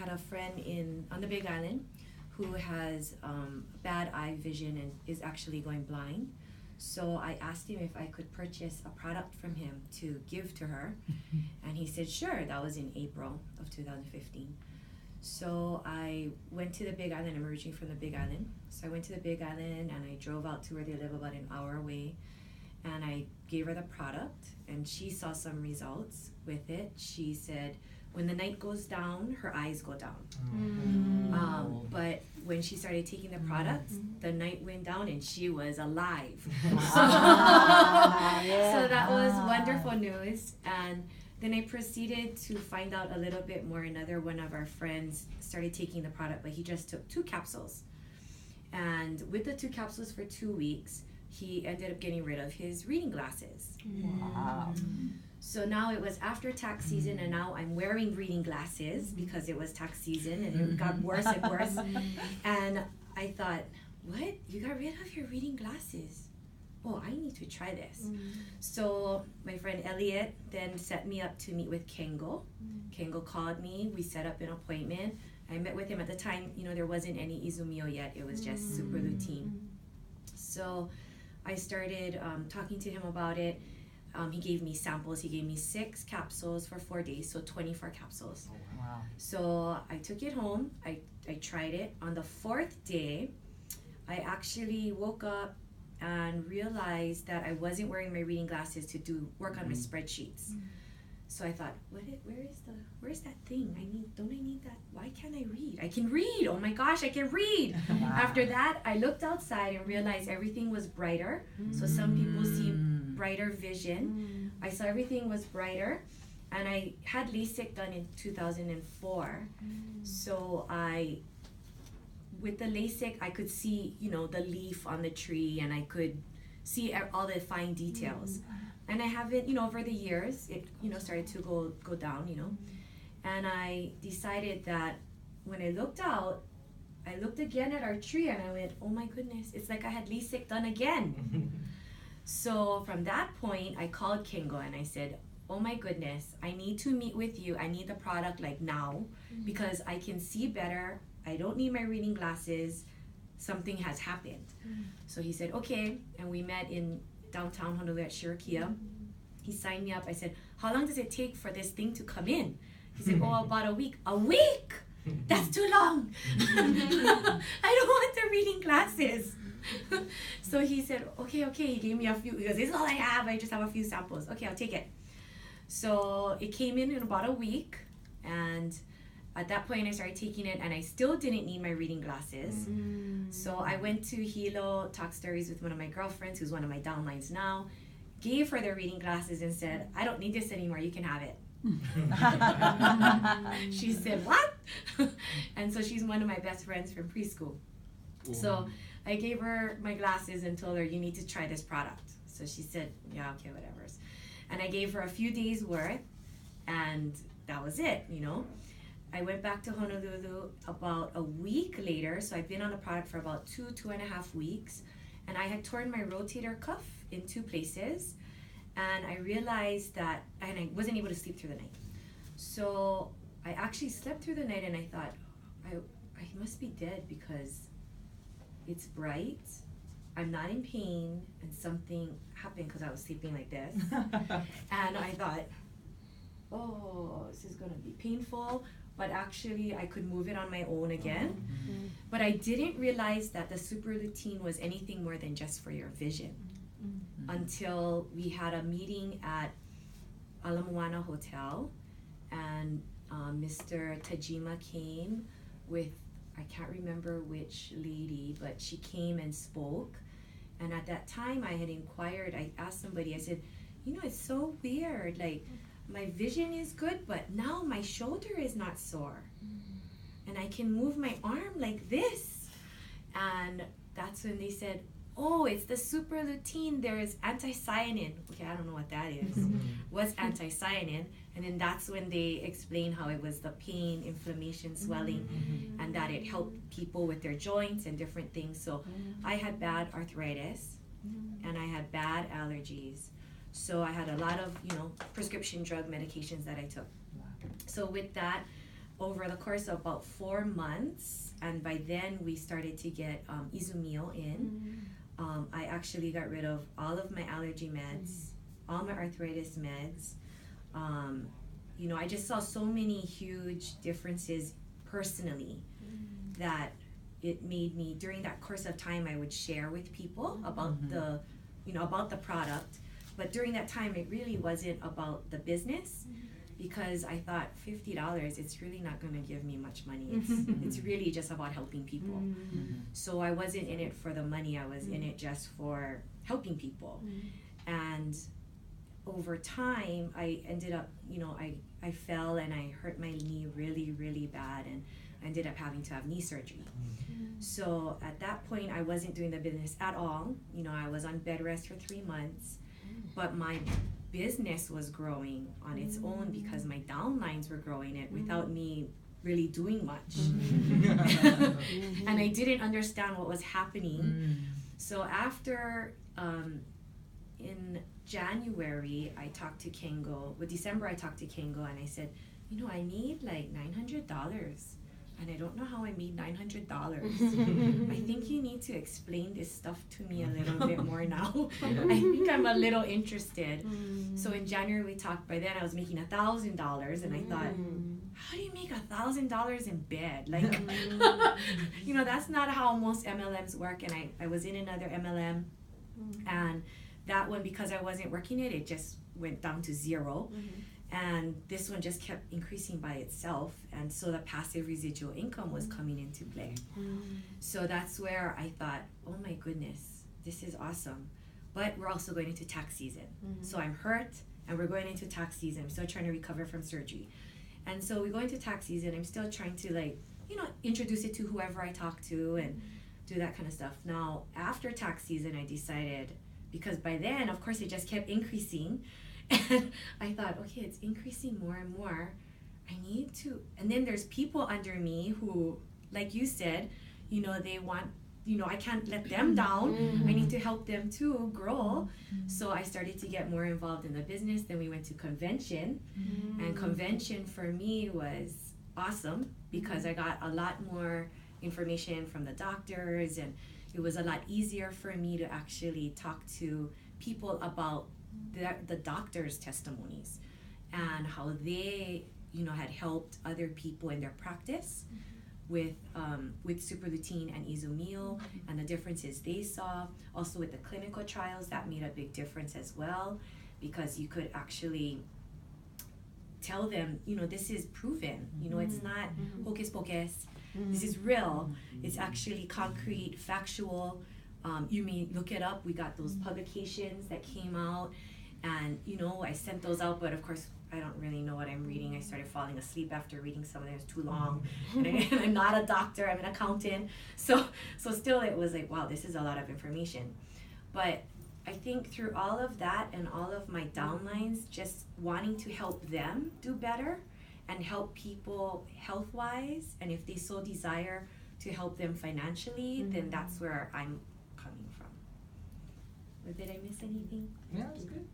had a friend on the Big Island who has bad eye vision and is actually going blind. So I asked him if I could purchase a product from him to give to her. And he said, sure. That was in April of 2015. So I went to the Big Island. I'm originally from the Big Island. So I went to the Big Island and I drove out to where they live, about an hour away. And I gave her the product and she saw some results with it. She said, when the night goes down, her eyes go down. But when she started taking the product, the night went down and she was alive. So that was wonderful news. And then I proceeded to find out a little bit more. Another one of our friends started taking the product, but he just took 2 capsules. And with the 2 capsules for 2 weeks, he ended up getting rid of his reading glasses. Wow. So now it was after tax season, and now I'm wearing reading glasses because it was tax season, and it got worse and worse. And I thought, what? You got rid of your reading glasses? Oh, I need to try this. So my friend Elliot then set me up to meet with Kengo. Kengo called me. We set up an appointment. I met with him at the time. There wasn't any Izumio yet. It was just super lutein. So I started talking to him about it. He gave me samples. He gave me 6 capsules for 4 days, so 24 capsules. Oh, wow. So I took it home. I tried it. On the 4th day, I actually woke up and realized that I wasn't wearing my reading glasses to work on my spreadsheets. So I thought, where's that thing? Don't I need that? Why can't I read? I can read. Oh my gosh, I can read. After that, I looked outside and realized everything was brighter. So some people see brighter vision. I saw everything was brighter. And I had LASIK done in 2004. So with the LASIK, I could see, the leaf on the tree, and I could see all the fine details. And I haven't, over the years, it, started to go down, And I decided that when I looked out, I looked again at our tree and I went, oh my goodness, it's like I had LASIK done again. So from that point, I called Kingo and I said, oh my goodness, I need to meet with you. I need the product like now because I can see better. I don't need my reading glasses. Something has happened. So he said, okay. And we met in downtown Honolulu at Shirakia. He signed me up. I said, how long does it take for this thing to come in? He said, oh, about a week. A week? That's too long. I don't want the reading glasses. So he said, okay. He gave me a few, because this is all I have. I just have a few samples. Okay, I'll take it. So it came in about a week. And at that point, I started taking it, and I still didn't need my reading glasses. So I went to Hilo, talked stories with one of my girlfriends, who's one of my downlines now, gave her the reading glasses and said, I don't need this anymore, you can have it. She said, what? And so she's one of my best friends from preschool. So I gave her my glasses and told her, you need to try this product. So she said, yeah, okay, whatever. And I gave her a few days worth, and that was it, I went back to Honolulu about a week later, so I've been on the product for about 2.5 weeks, and I had torn my rotator cuff in 2 places, and I realized that, and I wasn't able to sleep through the night. So I actually slept through the night, and I thought, I must be dead because it's bright, I'm not in pain, and something happened because I was sleeping like this. And I thought, oh, this is gonna be painful. But actually I could move it on my own again. But I didn't realize that the super lutein was anything more than just for your vision until we had a meeting at Ala Moana Hotel, and Mr. Tajima came with, I can't remember which lady, but she came and spoke. And at that time I had inquired, I asked somebody, I said, it's so weird, like, my vision is good, but now my shoulder is not sore. And I can move my arm like this. And that's when they said, oh, it's the super lutein, there's anthocyanin. Okay, I don't know what that is. What's anthocyanin? And then that's when they explained how it was the pain, inflammation, swelling, and that it helped people with their joints and different things. So I had bad arthritis, and I had bad allergies. So I had a lot of, prescription drug medications that I took. So with that, over the course of about 4 months, and by then we started to get Izumio in. I actually got rid of all of my allergy meds, all my arthritis meds. You know, I just saw so many huge differences personally that it made me, during that course of time, I would share with people about the, you know, about the product. But during that time, it really wasn't about the business, because I thought $50, it's really not going to give me much money. It's really just about helping people. So I wasn't in it for the money. I was in it just for helping people. And over time, I ended up, you know, I fell and I hurt my knee really, really bad, and I ended up having to have knee surgery. So at that point, I wasn't doing the business at all. You know, I was on bed rest for 3 months, but my business was growing on its own because my downlines were growing it without me really doing much. And I didn't understand what was happening. So after, in January, I talked to Kengo. With December, I talked to Kengo and I said, you know, I need like $900. And I don't know how I made $900. I think you need to explain this stuff to me a little bit more now. I think I'm a little interested. So in January we talked. By then I was making $1,000, and I thought, how do you make $1,000 in bed? Like, you know, that's not how most MLMs work. And I was in another MLM, and that one, because I wasn't working it, it just went down to zero. And this one just kept increasing by itself, and so the passive residual income was coming into play. So that's where I thought, oh my goodness, this is awesome. But we're also going into tax season. So I'm hurt, and we're going into tax season. I'm still trying to recover from surgery. And so we go into tax season. I'm still trying to, like, you know, introduce it to whoever I talk to and do that kind of stuff. Now, after tax season, I decided, because by then, of course, it just kept increasing. And I thought, okay, it's increasing more and more. I need to, and then there's people under me who, like you said, you know, they want, you know, I can't let them down. I need to help them too grow. So I started to get more involved in the business. Then we went to convention, and convention for me was awesome because I got a lot more information from the doctors, and it was a lot easier for me to actually talk to people about the doctors' testimonies and how they, you know, had helped other people in their practice with super lutein and Izumio, and the differences they saw. Also with the clinical trials, that made a big difference as well, because you could actually tell them, you know, this is proven, you know, it's not hocus pocus, this is real, it's actually concrete, factual. You may look it up. We got those publications that came out, and, you know, I sent those out, but of course I don't really know what I'm reading. I started falling asleep after reading some of them. It was too long, and I'm not a doctor, I'm an accountant, so still it was like, wow, this is a lot of information. But I think through all of that and all of my downlines, just wanting to help them do better and help people health-wise, and if they so desire to help them financially, then that's where I'm coming from. Or did I miss anything? Yeah, that's good.